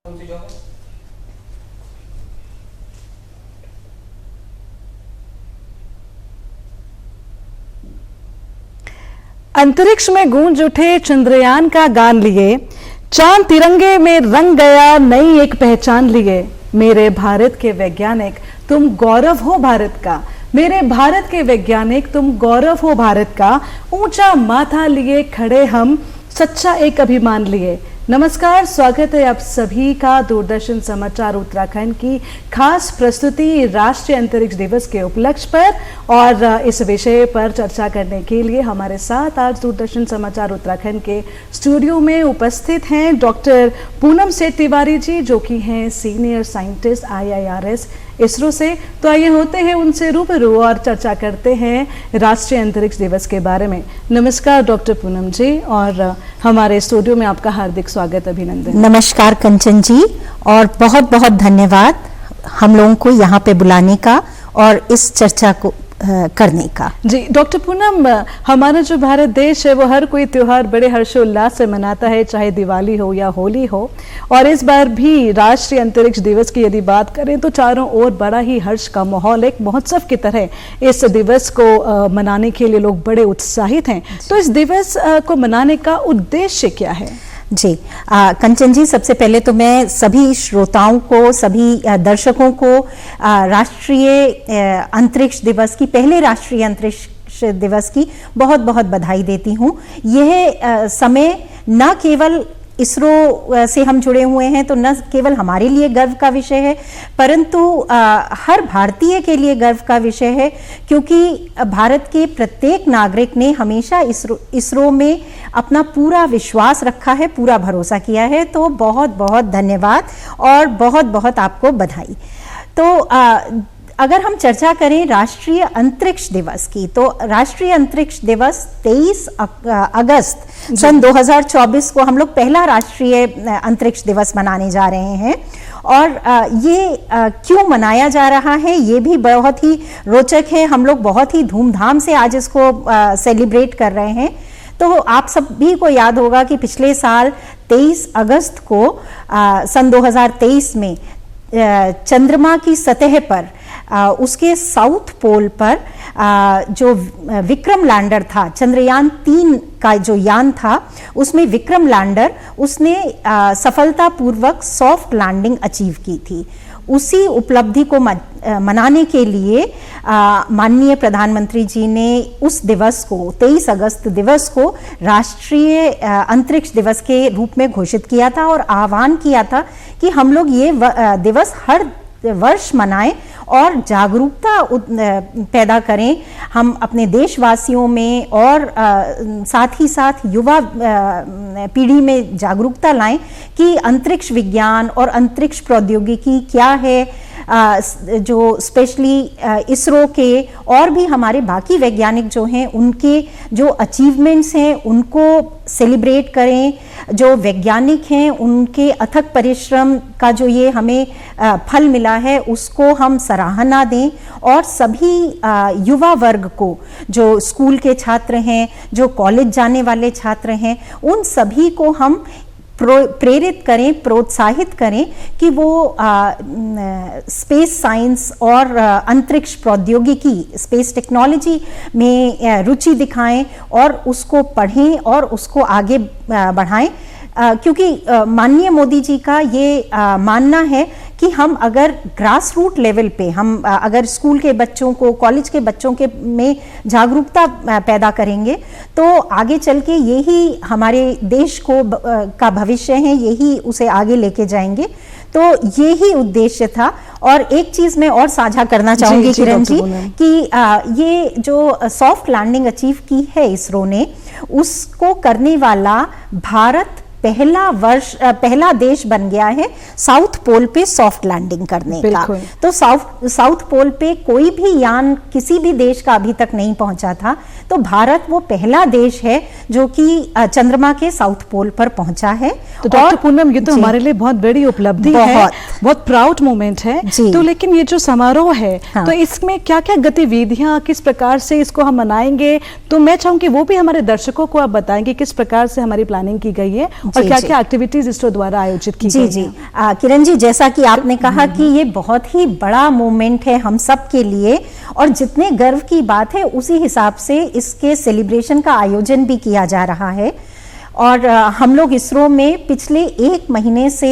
कौन सी जॉब है? अंतरिक्ष में गूंज उठे चंद्रयान का गान लिए, चांद तिरंगे में रंग गया नई एक पहचान लिए। मेरे भारत के वैज्ञानिक तुम गौरव हो भारत का, मेरे भारत के वैज्ञानिक तुम गौरव हो भारत का। ऊंचा माथा लिए खड़े हम, सच्चा एक अभिमान लिए। नमस्कार, स्वागत है आप सभी का दूरदर्शन समाचार उत्तराखंड की खास प्रस्तुति राष्ट्रीय अंतरिक्ष दिवस के उपलक्ष्य पर। और इस विषय पर चर्चा करने के लिए हमारे साथ आज दूरदर्शन समाचार उत्तराखंड के स्टूडियो में उपस्थित हैं डॉक्टर पूनम सेठ तिवारी जी, जो कि हैं सीनियर साइंटिस्ट IIRS इसरो से। तो आइए होते हैं उनसे रूबरू और चर्चा करते हैं राष्ट्रीय अंतरिक्ष दिवस के बारे में। नमस्कार डॉक्टर पूनम जी, और हमारे स्टूडियो में आपका हार्दिक स्वागत, अभिनंदन। नमस्कार कंचन जी, और बहुत बहुत धन्यवाद हम लोगों को यहाँ पे बुलाने का और इस चर्चा को करने का। जी डॉक्टर पूनम, हमारा जो भारत देश है वो हर कोई त्योहार बड़े हर्षोल्लास से मनाता है, चाहे दिवाली हो या होली हो। और इस बार भी राष्ट्रीय अंतरिक्ष दिवस की यदि बात करें तो चारों ओर बड़ा ही हर्ष का माहौल, एक महोत्सव की तरह इस दिवस को मनाने के लिए लोग बड़े उत्साहित हैं। तो इस दिवस को मनाने का उद्देश्य क्या है? जी कंचन जी, सबसे पहले तो मैं सभी श्रोताओं को, सभी दर्शकों को राष्ट्रीय अंतरिक्ष दिवस की, पहले राष्ट्रीय अंतरिक्ष दिवस की बहुत बहुत बधाई देती हूँ। यह समय न केवल इसरो से हम जुड़े हुए हैं तो न केवल हमारे लिए गर्व का विषय है, परंतु हर भारतीय के लिए गर्व का विषय है, क्योंकि भारत के प्रत्येक नागरिक ने हमेशा इसरो में अपना पूरा विश्वास रखा है, पूरा भरोसा किया है। तो बहुत बहुत धन्यवाद और बहुत बहुत आपको बधाई। तो अगर हम चर्चा करें राष्ट्रीय अंतरिक्ष दिवस की, तो राष्ट्रीय अंतरिक्ष दिवस 23 अगस्त सन 2024 को हम लोग पहला राष्ट्रीय अंतरिक्ष दिवस मनाने जा रहे हैं। और ये क्यों मनाया जा रहा है ये भी बहुत ही रोचक है। हम लोग बहुत ही धूमधाम से आज इसको सेलिब्रेट कर रहे हैं। तो आप सभी को याद होगा कि पिछले साल 23 अगस्त को सन 2023 में चंद्रमा की सतह पर उसके साउथ पोल पर जो विक्रम लैंडर था, चंद्रयान 3 का जो यान था, उसमें विक्रम लैंडर उसने सफलतापूर्वक सॉफ्ट लैंडिंग अचीव की थी। उसी उपलब्धि को मनाने के लिए माननीय प्रधानमंत्री जी ने उस दिवस को, 23 अगस्त दिवस को राष्ट्रीय अंतरिक्ष दिवस के रूप में घोषित किया था और आह्वान किया था कि हम लोग ये दिवस हर वर्ष मनाएं और जागरूकता पैदा करें हम अपने देशवासियों में, और साथ ही साथ युवा पीढ़ी में जागरूकता लाएं कि अंतरिक्ष विज्ञान और अंतरिक्ष प्रौद्योगिकी क्या है। जो स्पेशली इसरो के और भी हमारे बाकी वैज्ञानिक जो हैं, उनके जो अचीवमेंट्स हैं उनको सेलिब्रेट करें। जो वैज्ञानिक हैं उनके अथक परिश्रम का जो ये हमें फल मिला है उसको हम सराहना दें। और सभी युवा वर्ग को, जो स्कूल के छात्र हैं, जो कॉलेज जाने वाले छात्र हैं, उन सभी को हम प्रेरित करें, प्रोत्साहित करें कि वो स्पेस साइंस और अंतरिक्ष प्रौद्योगिकी, स्पेस टेक्नोलॉजी में रुचि दिखाएं और उसको पढ़ें और उसको आगे बढ़ाएं। क्योंकि माननीय मोदी जी का ये मानना है कि हम अगर ग्रास रूट लेवल पे, हम अगर स्कूल के बच्चों को, कॉलेज के बच्चों के में जागरूकता पैदा करेंगे तो आगे चल के यही हमारे देश को का भविष्य है, यही उसे आगे लेके जाएंगे। तो यही उद्देश्य था। और एक चीज मैं और साझा करना चाहूंगी किरण जी, कि ये जो सॉफ्ट लैंडिंग अचीव की है इसरो ने, उसको करने वाला भारत पहला देश बन गया है साउथ पोल पे सॉफ्ट लैंडिंग करने का। तो साउथ पोल पे कोई भी यान किसी भी देश का अभी तक नहीं पहुंचा था। तो भारत वो पहला देश है जो कि चंद्रमा के साउथ पोल पर पहुंचा है। तो डॉक्टर पूनम, ये तो हमारे लिए बहुत बड़ी उपलब्धि है, बहुत प्राउड मोमेंट है। तो लेकिन ये जो समारोह है, तो इसमें क्या क्या गतिविधियां, किस प्रकार से इसको हम मनाएंगे? तो मैं चाहूंगी वो भी हमारे दर्शकों को आप बताएंगे किस प्रकार से हमारी प्लानिंग की गई है और जी, क्या जी। क्या एक्टिविटीज इसरो द्वारा आयोजित की जी गई जी हैं? किरण जी, जैसा कि आपने कहा कि ये बहुत ही बड़ा मोमेंट है हम सब के लिए, और जितने गर्व की बात है उसी हिसाब से इसके सेलिब्रेशन का आयोजन भी किया जा रहा है। और हम लोग इसरो में पिछले 1 महीने से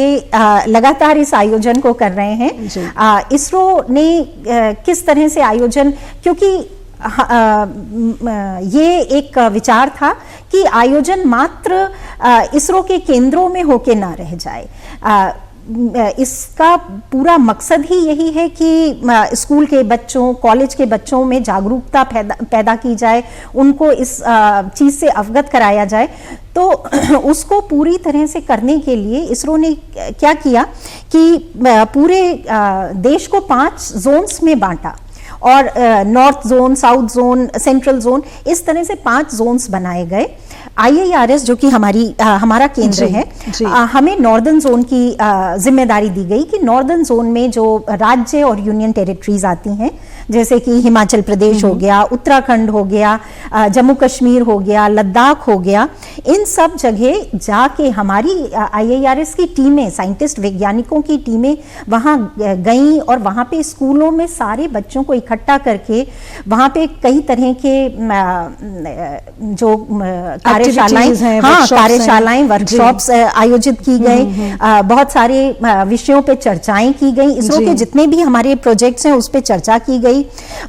लगातार इस आयोजन को कर रहे हैं। जी। इसरो ने किस तरह से आयोजन, क्योंकि ये एक विचार था कि आयोजन मात्र इसरो के केंद्रों में होके ना रह जाए। इसका पूरा मकसद ही यही है कि स्कूल के बच्चों, कॉलेज के बच्चों में जागरूकता पैदा की जाए, उनको इस चीज़ से अवगत कराया जाए। तो उसको पूरी तरह से करने के लिए इसरो ने क्या किया कि पूरे देश को 5 जोन्स में बांटा, और north zone, south zone, central zone, इस तरह से 5 जोन्स बनाए गए। IIRS जो कि हमारा केंद्र जी, है, जी। हमें नॉर्दर्न जोन की जिम्मेदारी दी गई कि नॉर्दर्न जोन में जो राज्य और यूनियन टेरिटरीज आती हैं, जैसे कि हिमाचल प्रदेश हो गया, उत्तराखंड हो गया, जम्मू कश्मीर हो गया, लद्दाख हो गया, इन सब जगह जाके हमारी IIRS की टीमें, साइंटिस्ट वैज्ञानिकों की टीमें वहाँ गईं, और वहाँ पे स्कूलों में सारे बच्चों को इकट्ठा करके वहाँ पे कई तरह के जो कार्यशालाएं, हैं, हाँ, workshops कार्यशालाएं, हैं। वर्कशॉप्स आयोजित की गई, बहुत सारे विषयों पे चर्चाएं की गई, इसरो जी। के जितने भी हमारे प्रोजेक्ट्स हैं उस पे चर्चा की गई।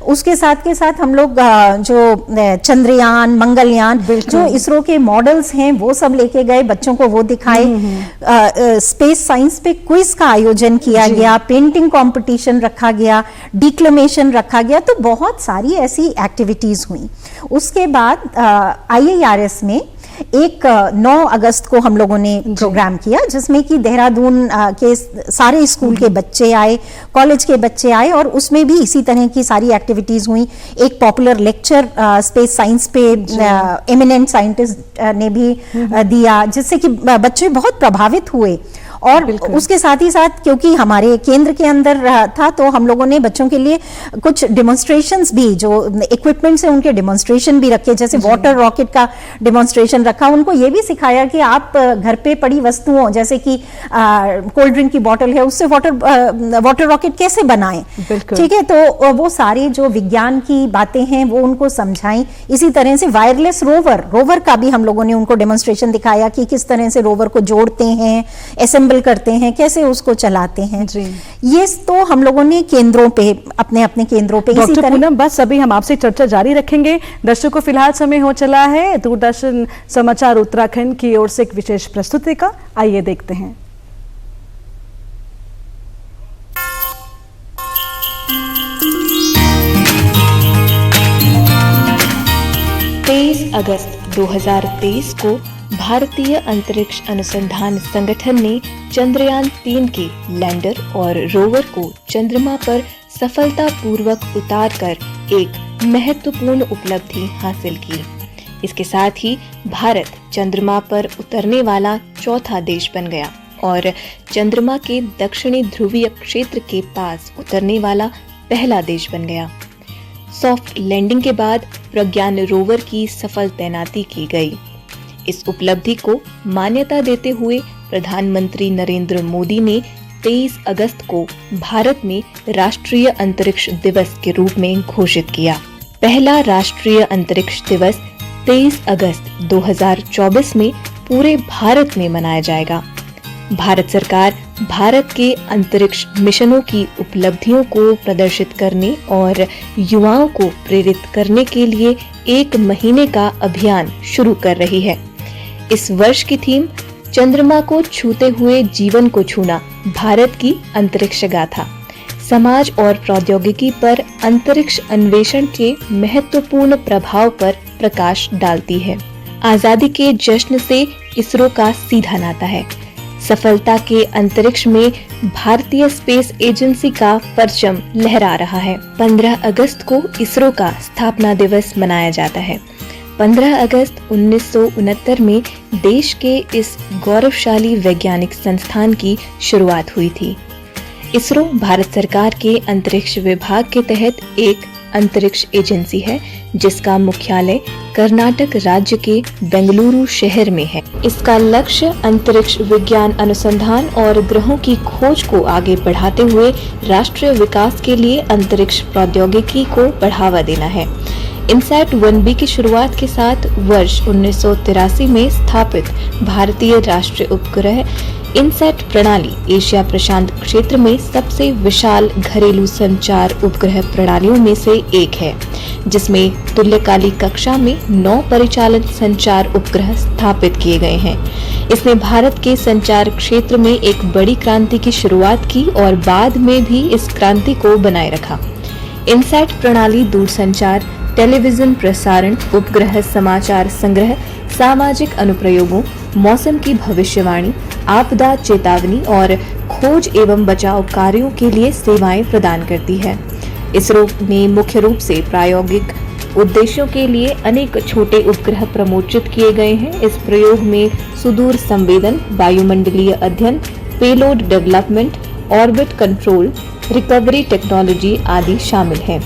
उसके साथ के साथ हम लोग जो चंद्रयान, मंगलयान, जो इसरो के मॉडल्स हैं वो सब लेके गए, बच्चों को वो दिखाए। स्पेस साइंस पे क्विज का आयोजन किया गया, पेंटिंग कंपटीशन रखा गया, डिक्लेमेशन रखा गया, तो बहुत सारी ऐसी एक्टिविटीज हुई। उसके बाद IIRS में 9 अगस्त को हम लोगों ने प्रोग्राम किया, जिसमें कि देहरादून के सारे स्कूल के बच्चे आए, कॉलेज के बच्चे आए, और उसमें भी इसी तरह की सारी एक्टिविटीज हुई। एक पॉपुलर लेक्चर स्पेस साइंस पे एमिनेंट साइंटिस्ट ने भी दिया, जिससे कि बच्चे बहुत प्रभावित हुए। और उसके साथ ही साथ, क्योंकि हमारे केंद्र के अंदर था, तो हम लोगों ने बच्चों के लिए कुछ डिमॉन्स्ट्रेशंस भी, जो इक्विपमेंट्स हैं उनके डिमॉन्स्ट्रेशन भी रखे, जैसे वाटर रॉकेट का डिमॉन्स्ट्रेशन रखा। उनको ये भी सिखाया कि आप घर पे पड़ी वस्तुओं, जैसे कि कोल्ड ड्रिंक की बॉटल है, उससे वाटर रॉकेट कैसे बनाएं, ठीक है। तो वो सारे जो विज्ञान की बातें हैं वो उनको समझाई। इसी तरह से वायरलेस रोवर का भी हम लोगों ने उनको डेमोन्स्ट्रेशन दिखाया कि किस तरह से रोवर को जोड़ते हैं, असेंबल करते हैं, कैसे उसको चलाते हैं। जी। ये तो हम लोगों ने केंद्रों पे, अपने केंद्रों पे, इसी तरह। पूनम, बस अभी हम आपसे चर्चा जारी रखेंगे। दर्शकों, फिलहाल समय हो चला है दूरदर्शन समाचार उत्तराखंड की ओर से एक विशेष प्रस्तुति का। आइए देखते हैं। 23 अगस्त 2023 को भारतीय अंतरिक्ष अनुसंधान संगठन ने चंद्रयान 3 के लैंडर और रोवर को चंद्रमा पर सफलतापूर्वक उतारकर एक महत्वपूर्ण उपलब्धि हासिल की। इसके साथ ही भारत चंद्रमा पर उतरने वाला चौथा देश बन गया और चंद्रमा के दक्षिणी ध्रुवीय क्षेत्र के पास उतरने वाला पहला देश बन गया। सॉफ्ट लैंडिंग के बाद प्रज्ञान रोवर की सफल तैनाती की गई। इस उपलब्धि को मान्यता देते हुए प्रधानमंत्री नरेंद्र मोदी ने 23 अगस्त को भारत में राष्ट्रीय अंतरिक्ष दिवस के रूप में घोषित किया। पहला राष्ट्रीय अंतरिक्ष दिवस 23 अगस्त 2024 में पूरे भारत में मनाया जाएगा। भारत सरकार भारत के अंतरिक्ष मिशनों की उपलब्धियों को प्रदर्शित करने और युवाओं को प्रेरित करने के लिए 1 महीने का अभियान शुरू कर रही है। इस वर्ष की थीम चंद्रमा को छूते हुए जीवन को छूना, भारत की अंतरिक्ष गाथा, समाज और प्रौद्योगिकी पर अंतरिक्ष अन्वेषण के महत्वपूर्ण प्रभाव पर प्रकाश डालती है। आजादी के जश्न से इसरो का सीधा नाता है। सफलता के अंतरिक्ष में भारतीय स्पेस एजेंसी का परचम लहरा रहा है। 15 अगस्त को इसरो का स्थापना दिवस मनाया जाता है। 15 अगस्त 1969 में देश के इस गौरवशाली वैज्ञानिक संस्थान की शुरुआत हुई थी। इसरो भारत सरकार के अंतरिक्ष विभाग के तहत एक अंतरिक्ष एजेंसी है जिसका मुख्यालय कर्नाटक राज्य के बेंगलुरु शहर में है। इसका लक्ष्य अंतरिक्ष विज्ञान अनुसंधान और ग्रहों की खोज को आगे बढ़ाते हुए राष्ट्रीय विकास के लिए अंतरिक्ष प्रौद्योगिकी को बढ़ावा देना है। इनसैट 1B की शुरुआत के साथ वर्ष 1983 में स्थापित भारतीय राष्ट्रीय उपग्रह इनसैट प्रणाली एशिया प्रशांत क्षेत्र में सबसे विशाल घरेलू संचार उपग्रह प्रणालियों में से एक है, जिसमें तुल्यकाली कक्षा में 9 परिचालन संचार उपग्रह स्थापित किए गए हैं। इसने भारत के संचार क्षेत्र में एक बड़ी क्रांति की शुरुआत की और बाद में भी इस क्रांति को बनाए रखा। इनसैट प्रणाली दूरसंचार, टेलीविजन प्रसारण, उपग्रह समाचार संग्रह, सामाजिक अनुप्रयोगों, मौसम की भविष्यवाणी, आपदा चेतावनी और खोज एवं बचाव कार्यों के लिए सेवाएं प्रदान करती है। इसरो ने मुख्य रूप से प्रायोगिक उद्देश्यों के लिए अनेक छोटे उपग्रह प्रमोचित किए गए हैं। इस प्रयोग में सुदूर संवेदन, वायुमंडलीय अध्ययन, payload development, orbit control, recovery technology आदि शामिल हैं।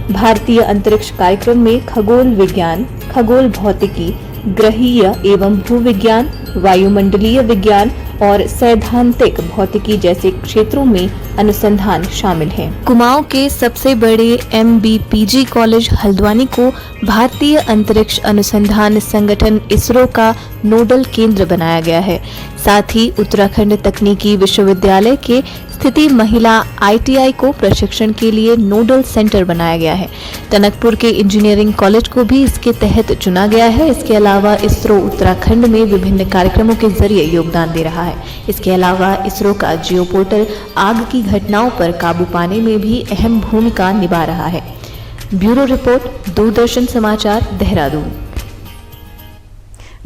भारतीय अंतरिक्ष कार्यक्रम में खगोल विज्ञान, खगोल भौतिकी, ग्रहीय एवं भूविज्ञान, वायुमंडलीय विज्ञान और सैद्धांतिक भौतिकी जैसे क्षेत्रों में अनुसंधान शामिल है। कुमाऊं के सबसे बड़े MBPG कॉलेज हल्द्वानी को भारतीय अंतरिक्ष अनुसंधान संगठन इसरो का नोडल केंद्र बनाया गया है। साथ ही उत्तराखंड तकनीकी विश्वविद्यालय के स्थिति महिला ITI को प्रशिक्षण के लिए नोडल सेंटर बनाया गया है। टनकपुर के इंजीनियरिंग कॉलेज को भी इसके तहत चुना गया है। इसके अलावा इसरो उत्तराखंड में विभिन्न कार्यक्रमों के जरिए योगदान दे रहा है। इसके अलावा इसरो का जियो पोर्टल आग की घटनाओं पर काबू पाने में भी अहम भूमिका निभा रहा है। ब्यूरो रिपोर्ट, दूरदर्शन समाचार, देहरादून।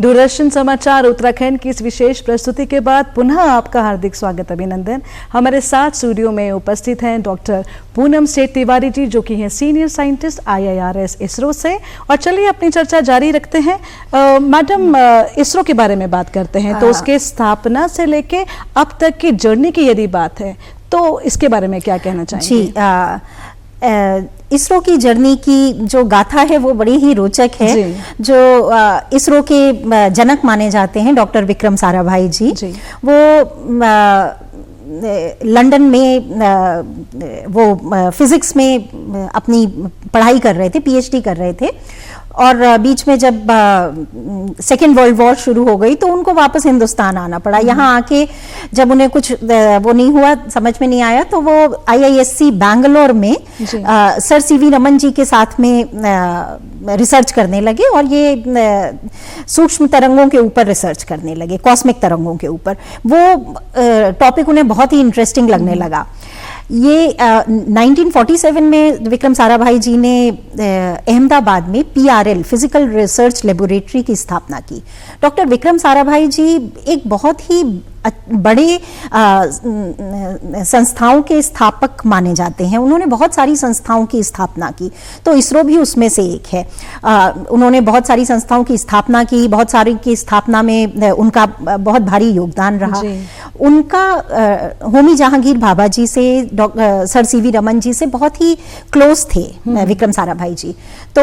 दूरदर्शन समाचार उत्तराखंड की इस विशेष प्रस्तुति के बाद पुनः आपका हार्दिक स्वागत, अभिनंदन। हमारे साथ स्टूडियो में उपस्थित हैं डॉक्टर पूनम सेठ तिवारी जी, जो कि हैं सीनियर साइंटिस्ट IIRS इसरो से। और चलिए अपनी चर्चा जारी रखते हैं। मैडम, इसरो के बारे में बात करते हैं तो उसके स्थापना से लेके अब तक की जर्नी की यदि बात है तो इसके बारे में क्या कहना चाहेंगे? जी, इसरो की जर्नी की जो गाथा है वो बड़ी ही रोचक है। जो इसरो के जनक माने जाते हैं डॉक्टर विक्रम साराभाई जी। वो लंदन में वो फिजिक्स में अपनी पढ़ाई कर रहे थे, PhD कर रहे थे। और बीच में जब सेकेंड वर्ल्ड वॉर शुरू हो गई तो उनको वापस हिंदुस्तान आना पड़ा। यहाँ आके जब उन्हें कुछ वो नहीं हुआ, समझ में नहीं आया, तो वो IISc बैंगलोर में सर CV रमन जी के साथ में रिसर्च करने लगे और ये सूक्ष्म तरंगों के ऊपर रिसर्च करने लगे, कॉस्मिक तरंगों के ऊपर। वो टॉपिक उन्हें बहुत ही इंटरेस्टिंग लगने लगा। ये 1947 में विक्रम साराभाई जी ने अहमदाबाद में PRL फिजिकल रिसर्च लेबोरेटरी की स्थापना की। डॉक्टर विक्रम साराभाई जी एक बहुत ही बड़े संस्थाओं के स्थापक माने जाते हैं। उन्होंने बहुत सारी संस्थाओं की स्थापना की, तो इसरो भी उसमें से एक है। उन्होंने बहुत सारी संस्थाओं की स्थापना की, बहुत सारी की स्थापना में उनका बहुत भारी योगदान रहा। उनका होमी जहांगीर भाभा जी से, सर CV रमन जी से बहुत ही क्लोज थे विक्रम साराभाई जी। तो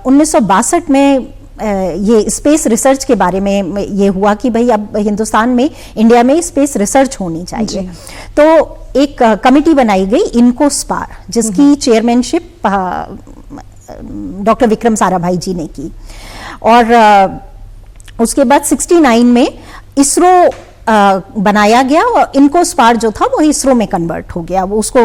1962 में ये स्पेस रिसर्च के बारे में ये हुआ कि भाई अब हिंदुस्तान में, इंडिया में स्पेस रिसर्च होनी चाहिए। तो एक कमेटी बनाई गई, इनकोस्पार, जिसकी चेयरमैनशिप डॉक्टर विक्रम साराभाई जी ने की। और उसके बाद 69 में इसरो बनाया गया और इनकोस्पार जो था वो इसरो में कन्वर्ट हो गया, वो उसको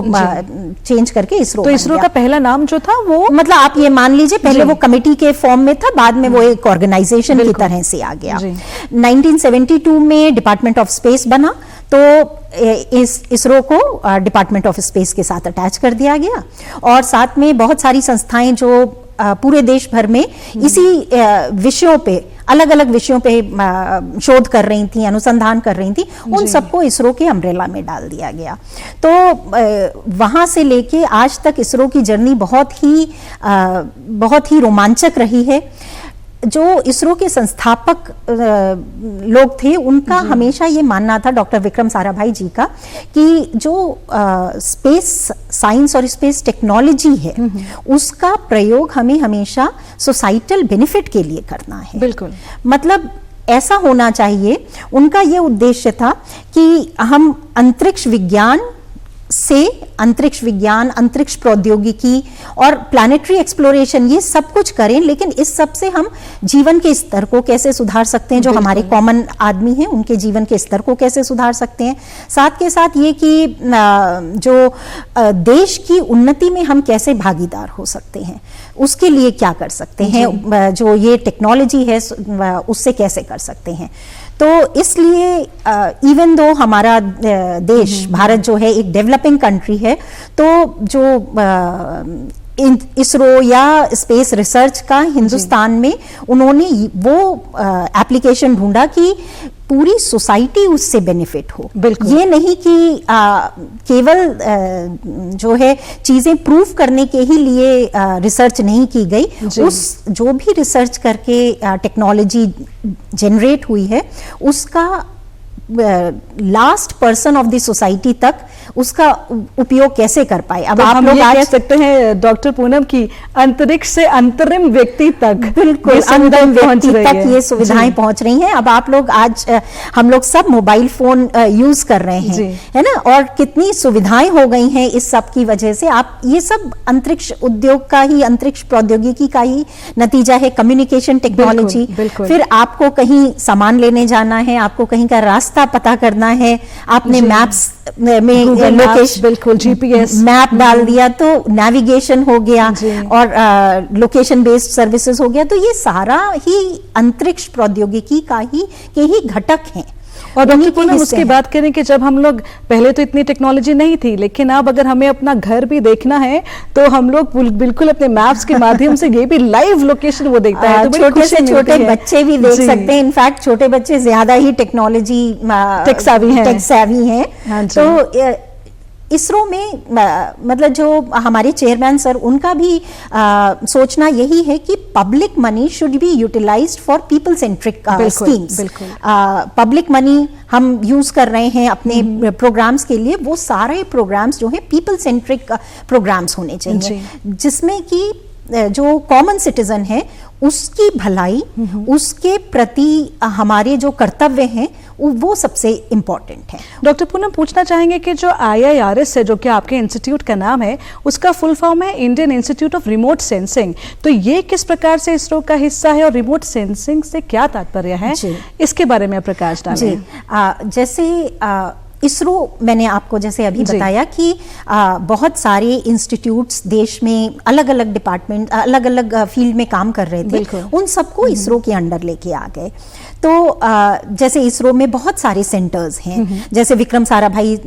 चेंज करके इसरो। तो इसरो का पहला नाम जो था वो, मतलब आप ये मान लीजिए, पहले वो कमेटी के फॉर्म में था, बाद में वो एक ऑर्गेनाइजेशन की तरह से आ गया। 1972 में डिपार्टमेंट ऑफ स्पेस बना, तो इसरो को डिपार्टमेंट ऑफ स्पेस के साथ अटैच कर दिया गया। और साथ में बहुत सारी संस्थाएं जो पूरे देश भर में इसी विषयों पे, अलग अलग विषयों पे शोध कर रही थी, अनुसंधान कर रही थी, उन सबको इसरो के अम्ब्रेला में डाल दिया गया। तो वहां से लेके आज तक इसरो की जर्नी बहुत ही रोमांचक रही है। जो इसरो के संस्थापक लोग थे उनका हमेशा ये मानना था, डॉक्टर विक्रम साराभाई जी का, कि जो स्पेस साइंस और स्पेस टेक्नोलॉजी है उसका प्रयोग हमें हमेशा सोसाइटल बेनिफिट के लिए करना है। बिल्कुल, मतलब ऐसा होना चाहिए, उनका ये उद्देश्य था कि हम अंतरिक्ष विज्ञान से अंतरिक्ष प्रौद्योगिकी और प्लानिटरी एक्सप्लोरेशन ये सब कुछ करें, लेकिन इस सब से हम जीवन के स्तर को कैसे सुधार सकते हैं, जो हमारे कॉमन आदमी हैं उनके जीवन के स्तर को कैसे सुधार सकते हैं, साथ के साथ ये कि जो देश की उन्नति में हम कैसे भागीदार हो सकते हैं, उसके लिए क्या कर सकते हैं, जो ये टेक्नोलॉजी है उससे कैसे कर सकते हैं। तो इसलिए इवन दो हमारा देश भारत जो है एक डेवलपिंग कंट्री है, तो जो इसरो या स्पेस रिसर्च का हिंदुस्तान में उन्होंने वो एप्लीकेशन ढूंढा कि पूरी सोसाइटी उससे बेनिफिट हो। ये नहीं कि केवल जो है चीजें प्रूव करने के ही लिए रिसर्च नहीं की गई, उस जो भी रिसर्च करके टेक्नोलॉजी जनरेट हुई है उसका last person of the society तक उसका उपयोग कैसे कर पाए। अब तो आप लोग आज कह सकते हैं डॉक्टर पूनम की अंतरिक्ष से अंतरिम व्यक्ति तक, बिल्कुल अंतरिम व्यक्ति तक ये सुविधाएं पहुंच रही हैं। अब आप लोग आज हम लोग सब मोबाइल फोन यूज कर रहे हैं, है ना, और कितनी सुविधाएं हो गई हैं इस सब की वजह से। आप ये सब अंतरिक्ष उद्योग का ही, अंतरिक्ष प्रौद्योगिकी का ही नतीजा है, कम्युनिकेशन टेक्नोलॉजी। फिर आपको कहीं सामान लेने जाना है, आपको कहीं का रास्ता पता करना है, आपने मैप्स में लोकेशन, बिल्कुल जीपीएस मैप डाल दिया तो नेविगेशन हो गया और लोकेशन बेस्ड सर्विसेज हो गया। तो ये सारा ही अंतरिक्ष प्रौद्योगिकी का ही घटक हैं। और डॉक्टर पूनम उसकी बात करें कि जब हम लोग पहले तो इतनी टेक्नोलॉजी नहीं थी, लेकिन अब अगर हमें अपना घर भी देखना है तो हम लोग बिल्कुल अपने मैप्स के माध्यम से ये भी लाइव लोकेशन वो देखता है। तो छोटे से छोटे बच्चे भी देख सकते हैं। इनफैक्ट छोटे बच्चे ज्यादा ही टेक्नोलॉजी टेक सेवी हैं। तो इसरो में मतलब जो हमारे चेयरमैन सर, उनका भी सोचना यही है कि public money should be utilised for people centric schemes. Public money हम यूज कर रहे हैं अपने प्रोग्राम्स के लिए, वो सारे प्रोग्राम्स जो हैं पीपल सेंट्रिक प्रोग्राम्स होने चाहिए, जिसमें कि जो कॉमन सिटीजन है उसकी भलाई, उसके प्रति हमारे जो कर्तव्य हैं वो सबसे इम्पोर्टेंट है। डॉक्टर पूनम पूछना चाहेंगे कि जो IIRS है, जो कि आपके इंस्टीट्यूट का नाम है, उसका फुल फॉर्म है Indian institute of remote sensing, तो ये किस प्रकार से इसरो का हिस्सा है और रिमोट सेंसिंग से क्या तात्पर्य है, इसके बारे में प्रकाश डालें। जैसे इसरो, मैंने आपको जैसे अभी बताया कि बहुत सारे इंस्टीट्यूट्स देश में अलग अलग डिपार्टमेंट, अलग अलग फील्ड में काम कर रहे थे, उन सबको इसरो के अंडर लेके आ गए। तो जैसे इसरो में बहुत सारे सेंटर्स हैं, जैसे विक्रम साराभाई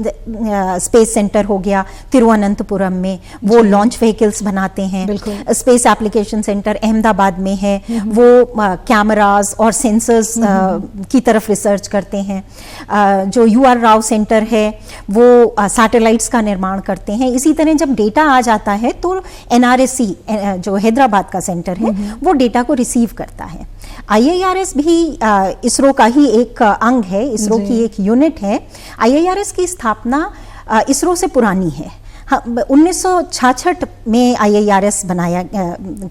स्पेस सेंटर हो गया तिरुवनंतपुरम में, वो लॉन्च व्हीकल्स बनाते हैं। स्पेस एप्लीकेशन सेंटर अहमदाबाद में है, वो कैमरास और सेंसर्स की तरफ रिसर्च करते हैं। जो UR राव सेंटर है वो सैटेलाइट्स का निर्माण करते हैं। इसी तरह जब डेटा आ जाता है तो NRSC जो हैदराबाद का सेंटर है वो डेटा को रिसीव करता है। IIRS भी इसरो का ही एक अंग है, इसरो की एक यूनिट है। IIRS की स्थापना इसरो से पुरानी है। 1966 में IIRS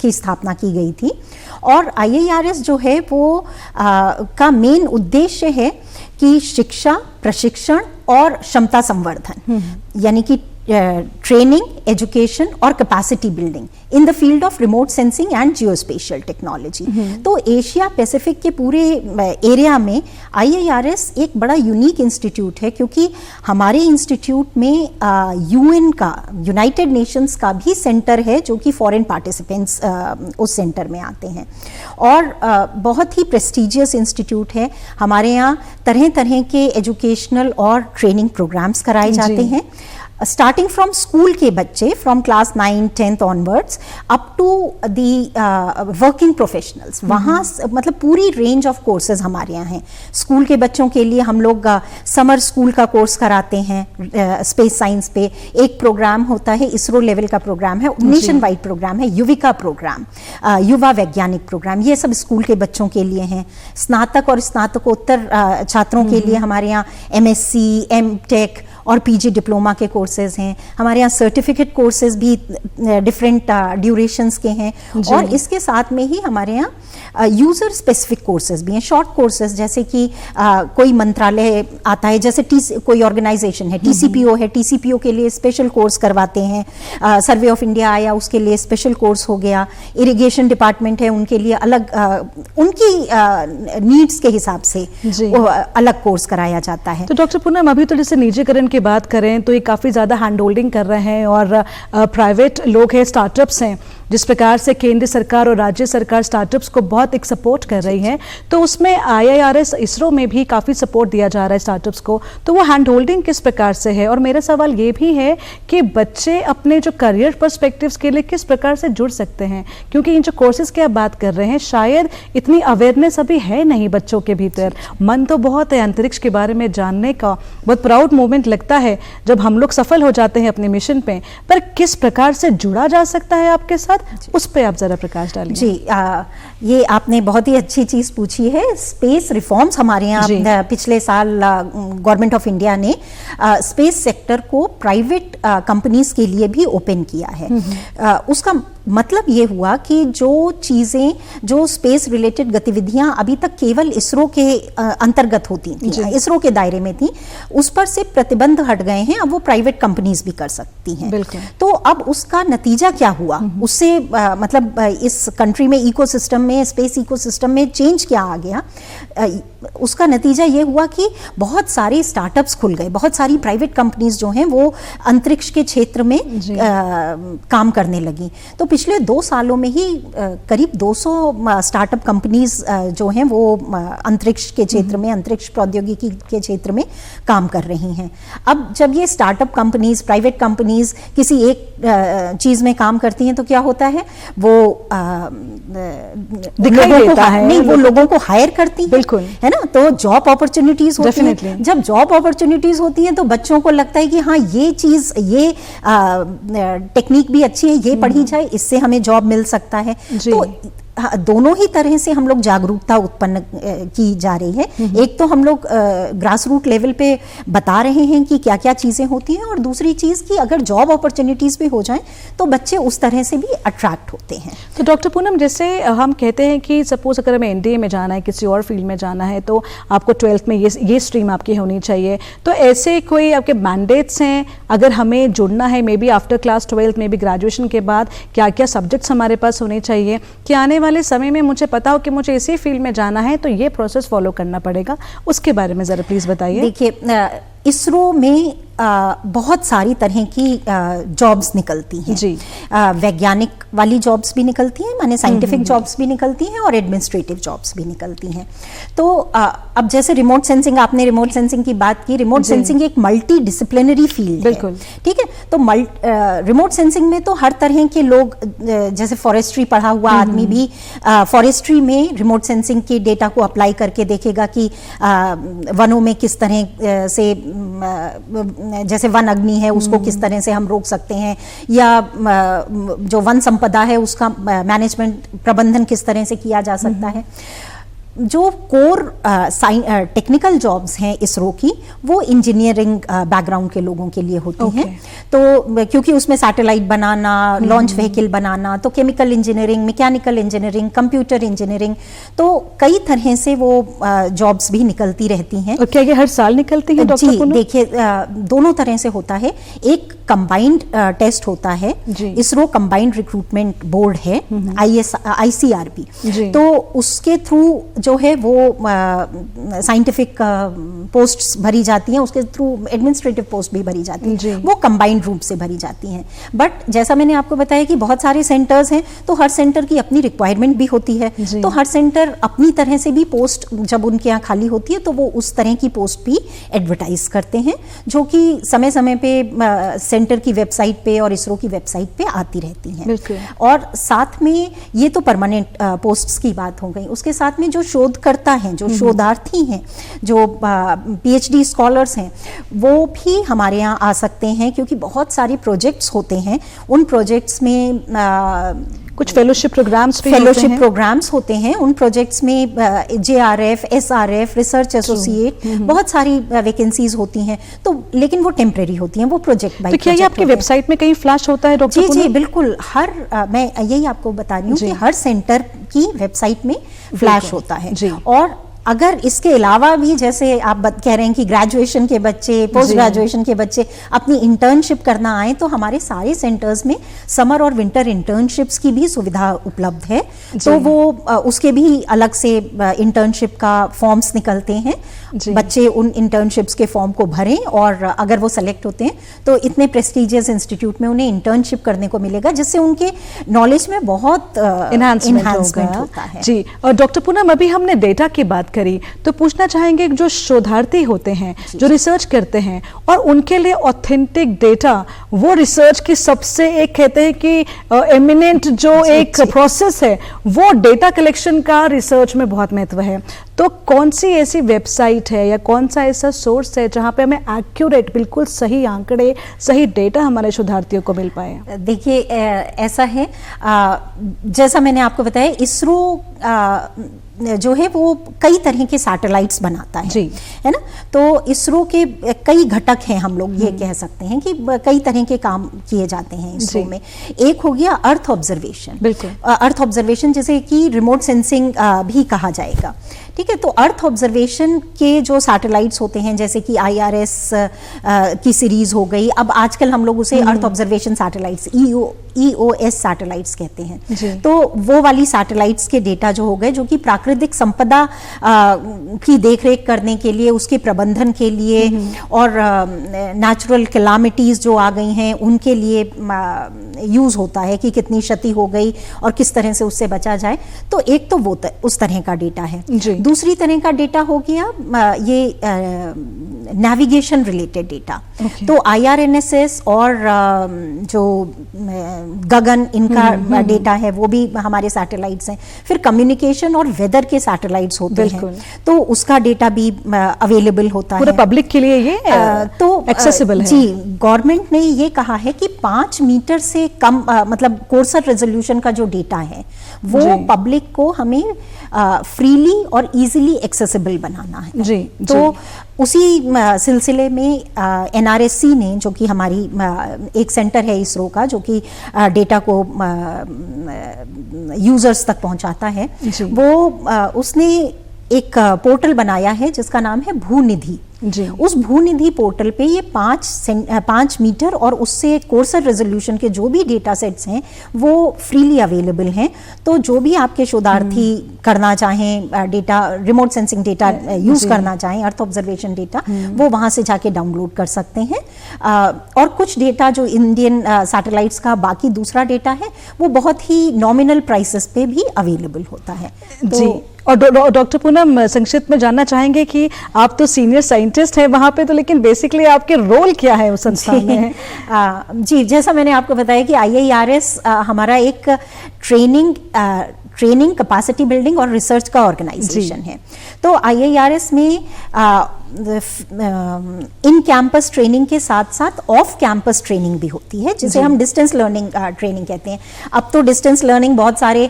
की स्थापना की गई थी, और IIRS जो है वो का मेन उद्देश्य है कि शिक्षा, प्रशिक्षण और क्षमता संवर्धन, यानी कि ट्रेनिंग, एजुकेशन और capacity building in the field of remote sensing and geospatial technology. तो एशिया पैसिफिक के पूरे एरिया में IIRS एक बड़ा यूनिक इंस्टीट्यूट है, क्योंकि हमारे इंस्टीट्यूट में UN का, यूनाइटेड नेशंस का भी सेंटर है, जो कि फॉरेन पार्टिसिपेंट्स उस सेंटर में आते हैं, और बहुत ही प्रेस्टिजियस इंस्टीट्यूट है। हमारे यहाँ तरह तरह के एजुकेशनल और ट्रेनिंग प्रोग्राम्स कराए जाते हैं। स्टार्टिंग फ्रॉम स्कूल के बच्चे, from class 9, 10th onwards up to the working professionals, वहाँ मतलब पूरी रेंज ऑफ कोर्सेज हमारे यहाँ हैं। स्कूल के बच्चों के लिए हम लोग समर स्कूल का कोर्स कराते हैं स्पेस साइंस पे। एक प्रोग्राम होता है, इसरो लेवल का प्रोग्राम है, नेशन वाइड प्रोग्राम है, युविका प्रोग्राम, युवा वैज्ञानिक प्रोग्राम, ये सब स्कूल के बच्चों के लिए हैं। स्नातक और स्नातकोत्तर छात्रों के लिए हमारे यहाँ MSc, MTech और PG डिप्लोमा के कोर्सेज हैं। हमारे यहाँ सर्टिफिकेट कोर्सेज भी डिफरेंट ड्यूरेशंस के हैं, और इसके साथ में ही हमारे यहाँ यूजर स्पेसिफिक कोर्सेज भी हैं, शॉर्ट कोर्सेज, जैसे कि कोई मंत्रालय आता है, जैसे कोई ऑर्गेनाइजेशन है, TCPO है, TCPO के लिए स्पेशल कोर्स करवाते हैं। सर्वे ऑफ इंडिया आया, उसके लिए स्पेशल कोर्स हो गया। इरिगेशन डिपार्टमेंट है, उनके लिए अलग उनकी नीड्स के हिसाब से अलग कोर्स कराया जाता है। तो डॉक्टर पूनम, अभी तो जैसे निजीकरण की बात करें तो ये काफ़ी ज़्यादा हैंड होल्डिंग कर रहे हैं, और प्राइवेट लोग हैं, स्टार्टअप्स हैं, जिस प्रकार से केंद्र सरकार और राज्य सरकार स्टार्टअप्स को बहुत एक सपोर्ट कर रही है, तो उसमें IIRS इसरो में भी काफ़ी सपोर्ट दिया जा रहा है स्टार्टअप्स को, तो वो हैंड होल्डिंग किस प्रकार से है? और मेरा सवाल ये भी है कि बच्चे अपने जो करियर पर्सपेक्टिव्स के लिए किस प्रकार से जुड़ सकते हैं, क्योंकि इन जो कोर्सेज की आप बात कर रहे हैं शायद इतनी अवेयरनेस अभी है नहीं बच्चों के भीतर। मन तो बहुत है अंतरिक्ष के बारे में जानने का, बहुत प्राउड मोमेंट लगता है जब हम लोग सफल हो जाते हैं अपने मिशन पे, पर किस प्रकार से जुड़ा जा सकता है आपके साथ, उस पे आप जरा प्रकाश डालिए। जी, ये आपने बहुत ही अच्छी चीज पूछी है। स्पेस रिफॉर्म्स हमारे यहाँ पिछले साल गवर्नमेंट ऑफ इंडिया ने स्पेस सेक्टर को प्राइवेट कंपनीज के लिए भी ओपन किया है। उसका मतलब ये हुआ कि जो चीज़ें, जो स्पेस रिलेटेड गतिविधियां अभी तक केवल इसरो के अंतर्गत होती थी, इसरो के दायरे में थी, उस पर से प्रतिबंध हट गए हैं। अब वो प्राइवेट कंपनीज भी कर सकती हैं। तो अब उसका नतीजा क्या हुआ, उससे मतलब इस कंट्री में इकोसिस्टम में, स्पेस इकोसिस्टम में चेंज क्या आ गया, उसका नतीजा ये हुआ कि बहुत सारे स्टार्टअप्स खुल गए, बहुत सारी प्राइवेट कंपनीज जो हैं वो अंतरिक्ष के क्षेत्र में काम करने लगी। तो पिछले 2 सालों में ही करीब 200 स्टार्टअप कंपनीज जो हैं वो अंतरिक्ष के क्षेत्र में, अंतरिक्ष प्रौद्योगिकी के क्षेत्र में काम कर रही हैं। अब जब ये स्टार्टअप कंपनीज, प्राइवेट कंपनीज किसी एक चीज में काम करती हैं तो क्या होता है, वो दिखाई देता है, नहीं, वो लोगों को हायर करती है, बिल्कुल, है ना। तो जॉब अपॉर्चुनिटीज होती हैं। जब जॉब अपॉर्चुनिटीज होती हैं तो बच्चों को लगता है कि हाँ, ये चीज, ये टेक्निक भी अच्छी है, ये पढ़ी जाए, इससे हमें जॉब मिल सकता है। तो दोनों ही तरह से हम लोग जागरूकता उत्पन्न की जा रही है। एक तो हम लोग ग्रास रूट लेवल पे बता रहे हैं कि क्या क्या चीज़ें होती हैं, और दूसरी चीज़ कि अगर जॉब अपॉर्चुनिटीज़ भी हो जाएं तो बच्चे उस तरह से भी अट्रैक्ट होते हैं। तो डॉक्टर पूनम, जैसे हम कहते हैं कि सपोज अगर हमें NDA में जाना है, किसी और फील्ड में जाना है, तो आपको 12th में ये स्ट्रीम आपकी होनी चाहिए, तो ऐसे कोई आपके मैंडेट्स हैं अगर हमें जुड़ना है, may be after class 12th, may be graduation के बाद क्या क्या सब्जेक्ट्स हमारे पास होने चाहिए कि आने वाले समय में मुझे पता हो कि मुझे इसी फील्ड में जाना है तो ये प्रोसेस फॉलो करना पड़ेगा, उसके बारे में जरा प्लीज बताइए। देखिए, इसरो में बहुत सारी तरह की जॉब्स निकलती हैं जी। वैज्ञानिक वाली जॉब्स भी निकलती हैं, माने साइंटिफिक जॉब्स भी निकलती हैं, और एडमिनिस्ट्रेटिव जॉब्स भी निकलती हैं। तो अब जैसे रिमोट सेंसिंग, आपने रिमोट सेंसिंग की बात की, रिमोट सेंसिंग एक मल्टी डिसिप्लिनरी फील्ड है, ठीक है। तो रिमोट सेंसिंग में तो हर तरह के लोग, जैसे फॉरेस्ट्री पढ़ा हुआ आदमी भी फॉरेस्ट्री में रिमोट सेंसिंग के डेटा को अप्लाई करके देखेगा कि वनों में किस तरह से, जैसे वन अग्नि है उसको किस तरह से हम रोक सकते हैं, या जो वन संपदा है उसका मैनेजमेंट, प्रबंधन किस तरह से किया जा सकता है। जो कोर टेक्निकल जॉब्स हैं इसरो की, वो इंजीनियरिंग बैकग्राउंड के लोगों के लिए होती हैं। तो क्योंकि उसमें सैटेलाइट बनाना, लॉन्च व्हीकल बनाना, तो chemical engineering, mechanical engineering, computer engineering, तो कई तरह से वो जॉब्स भी निकलती रहती हैं। और क्या ये हर साल निकलती है डॉक्टर? जी, देखिए, दोनों तरह से होता है। एक कंबाइंड टेस्ट होता है, इसरो कंबाइंड रिक्रूटमेंट बोर्ड है, ICRB, तो उसके थ्रू जो है वो साइंटिफिक पोस्ट्स भरी जाती हैं, उसके थ्रू एडमिनिस्ट्रेटिव पोस्ट भी भरी जाती हैं, वो कंबाइंड रूप से भरी जाती हैं। बट जैसा मैंने आपको बताया कि बहुत सारे सेंटर्स हैं, तो हर सेंटर की अपनी रिक्वायरमेंट भी होती है, तो हर सेंटर अपनी तरह से भी पोस्ट, जब उनके यहाँ खाली होती है तो वो उस तरह की पोस्ट भी एडवर्टाइज करते हैं, जो कि समय समय पे सेंटर की वेबसाइट पे और इसरो की वेबसाइट पे आती रहती हैं। बिल्कुल। और साथ में ये तो परमानेंट पोस्ट्स की बात हो गई, उसके साथ में जो शोधकर्ता हैं, जो शोधार्थी हैं, जो पीएचडी स्कॉलर्स हैं, वो भी हमारे यहाँ आ सकते हैं, क्योंकि बहुत सारी प्रोजेक्ट्स होते हैं। उन प्रोजेक्ट्स में कुछ फेलोशिप प्रोग्राम्स होते हैं। उन प्रोजेक्ट्स में JRF, SRF, रिसर्च एसोसिएट, बहुत सारी वैकेंसीज होती हैं, तो लेकिन वो टेम्परेरी होती हैं, वो प्रोजेक्ट बाय तो क्या ये आपकी वेबसाइट में कहीं फ्लैश होता है डॉक्टर? जी बिल्कुल, हर मैं यही आपको बता रही हूँ कि हर सेंटर की वेबसाइट में फ्लैश होता है। और अगर इसके अलावा भी, जैसे आप कह रहे हैं कि ग्रेजुएशन के बच्चे, पोस्ट ग्रेजुएशन के बच्चे अपनी इंटर्नशिप करना आए, तो हमारे सारे सेंटर्स में समर और विंटर इंटर्नशिप्स की भी सुविधा उपलब्ध है। तो वो उसके भी अलग से इंटर्नशिप का फॉर्म्स निकलते हैं। बच्चे उन इंटर्नशिप्स के फॉर्म को भरें, और अगर वो सेलेक्ट होते हैं तो इतने प्रेस्टिजियस इंस्टीट्यूट में उन्हें इंटर्नशिप करने को मिलेगा, जिससे उनके नॉलेज में बहुत एनहांसमेंट होता है। जी, और डॉक्टर पूनम, अभी हमने डेटा की बात करी, तो पूछना चाहेंगे जो शोधार्थी होते हैं, जो रिसर्च करते हैं, और उनके लिए ऑथेंटिक डेटा, वो रिसर्च की सबसे एक कहते हैं कि एमिनेंट जो एक प्रोसेस है, वो डेटा कलेक्शन का रिसर्च में बहुत महत्व है। तो कौन सी ऐसी वेबसाइट है या कौन सा ऐसा सोर्स है जहां पे हमें एक्यूरेट, बिल्कुल सही आंकड़े, सही डेटा हमारे शोधार्थियों को मिल पाए? देखिए, ऐसा है, जैसा मैंने आपको बताया, इसरो जो है वो कई तरह के सैटेलाइट्स बनाता है ना। तो इसरो के कई घटक हैं, हम लोग ये कह सकते हैं कि कई तरह के काम किए जाते हैं इसरो में। एक हो गया अर्थ ऑब्जर्वेशन। बिल्कुल, अर्थ ऑब्जर्वेशन जिसे कि रिमोट सेंसिंग भी कहा जाएगा, ठीक है। तो अर्थ ऑब्जर्वेशन के जो सैटेलाइट्स होते हैं, जैसे कि IRS की सीरीज हो गई, अब आजकल हम लोग उसे earth observation satellites, EOS satellites कहते हैं। तो वो वाली सैटेलाइट्स के डेटा जो हो गए, जो कि प्राकृतिक संपदा की देखरेख करने के लिए, उसके प्रबंधन के लिए, और नेचुरल कैलामिटीज जो आ गई हैं उनके लिए यूज होता है कि कितनी क्षति हो गई और किस तरह से उससे बचा जाए। तो एक तो वो उस तरह का डेटा है। दूसरी तरह का डेटा हो गया ये नेविगेशन रिलेटेड डेटा। तो IRNSS और जो गगन, इनका डेटा है, वो भी हमारे सैटेलाइट्स हैं। फिर कम्युनिकेशन और वेदर के सैटेलाइट्स होते हैं, तो उसका डेटा भी अवेलेबल होता है, पूरे पब्लिक के लिए ये तो एक्सेसिबल है। जी, गवर्नमेंट ने ये कहा है कि 5 मीटर से कम, मतलब कोर्सर रेजोल्यूशन का जो डेटा है वो पब्लिक को हमें फ्रीली और इजीली एक्सेसिबल बनाना है। तो उसी सिलसिले में NRSC ने, जो कि हमारी एक सेंटर है इसरो का, जो कि डेटा को यूजर्स तक पहुंचाता है, वो उसने एक पोर्टल बनाया है जिसका नाम है भूनिधि। उस भूनिधि पोर्टल पे ये 5 मीटर और उससे कोर्सर रेजोल्यूशन के जो भी डेटा सेट्स हैं वो फ्रीली अवेलेबल हैं। तो जो भी आपके शोधार्थी करना चाहें, data, remote sensing data use करना चाहें, अर्थ ऑब्जर्वेशन डेटा, वो वहां से जाके डाउनलोड कर सकते हैं। और कुछ डेटा जो इंडियन सैटेलाइट्स का बाकी दूसरा डेटा है, वो बहुत ही नॉमिनल प्राइसेस पे भी अवेलेबल होता है। जी, और डॉक्टर पूनम, संक्षिप्त में जानना चाहेंगे कि आप तो सीनियर साइंटिस्ट हैं वहाँ पे, तो लेकिन बेसिकली आपके रोल क्या है उस संस्थान में? जी, जैसा मैंने आपको बताया कि IIRS हमारा एक ट्रेनिंग, कैपेसिटी बिल्डिंग और रिसर्च का ऑर्गेनाइजेशन है। तो IIRS में इन कैंपस ट्रेनिंग के साथ साथ ऑफ कैंपस ट्रेनिंग भी होती है, जिसे हम डिस्टेंस लर्निंग ट्रेनिंग कहते हैं। अब तो डिस्टेंस लर्निंग बहुत सारे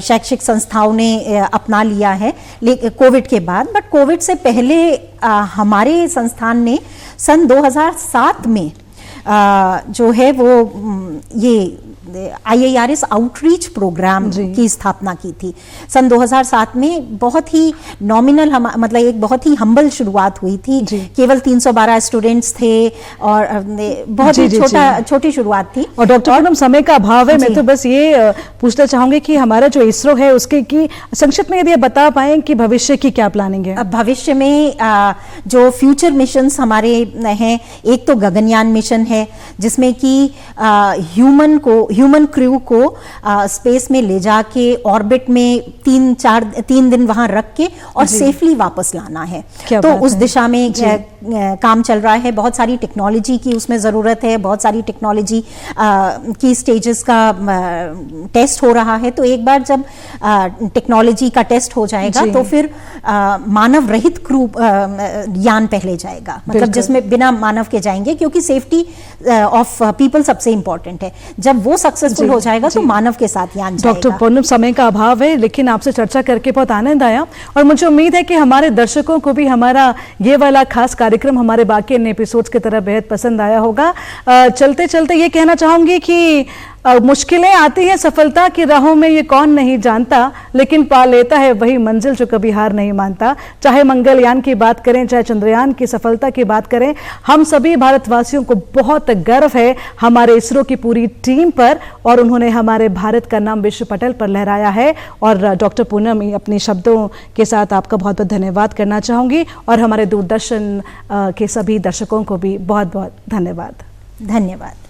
शैक्षिक संस्थाओं ने अपना लिया है कोविड के बाद, बट कोविड से पहले हमारे संस्थान ने सन 2007 में जो है वो ये IIRS आउटरीच प्रोग्राम की स्थापना की थी। सन 2007 में बहुत ही नॉमिनल, मतलब एक बहुत ही हम्बल शुरुआत हुई थी। केवल 312 स्टूडेंट्स थे और बहुत ही छोटी शुरुआत थी। और डॉक्टर पूनम, समय का अभाव है, मैं तो बस ये पूछना चाहूंगी कि हमारा जो इसरो है उसके की संक्षिप्त में यदि आप बता पाएं कि भविष्य की क्या प्लानिंग है? भविष्य में जो फ्यूचर मिशंस हमारे हैं, एक तो गगनयान मिशन है जिसमें कि ह्यूमन क्रू को स्पेस में ले जाके ऑर्बिट में 3 दिन वहां रख के और सेफली वापस लाना है। तो उस दिशा में काम चल रहा है। बहुत सारी टेक्नोलॉजी की उसमें ज़रूरत है, बहुत सारी टेक्नोलॉजी की स्टेजेस का टेस्ट हो रहा है। तो एक बार जब टेक्नोलॉजी का टेस्ट हो जाएगा तो फिर मानव रहित क्रू यान पहले जाएगा, मतलब जिसमें बिना मानव के जाएंगे, क्योंकि सेफ्टी ऑफ पीपल सबसे इंपॉर्टेंट है। जब वो सक्सेसफुल हो जाएगा तो मानव के साथ यान जाएगा। डॉक्टर पूनम, समय का अभाव है, लेकिन आपसे चर्चा करके बहुत आनंद आया और मुझे उम्मीद है कि हमारे दर्शकों को भी हमारा ये वाला खास कार्यक्रम हमारे बाकी अन्य एपिसोड्स की तरह बेहद पसंद आया होगा। चलते चलते ये कहना चाहूंगी कि मुश्किलें आती हैं सफलता की राहों में, ये कौन नहीं जानता, लेकिन पा लेता है वही मंजिल जो कभी हार नहीं मानता। चाहे मंगलयान की बात करें, चाहे चंद्रयान की सफलता की बात करें, हम सभी भारतवासियों को बहुत गर्व है हमारे इसरो की पूरी टीम पर, और उन्होंने हमारे भारत का नाम विश्व पटल पर लहराया है। और डॉक्टर पूनम, अपने शब्दों के साथ आपका बहुत बहुत धन्यवाद करना चाहूँगी और हमारे दूरदर्शन के सभी दर्शकों को भी बहुत बहुत धन्यवाद। धन्यवाद।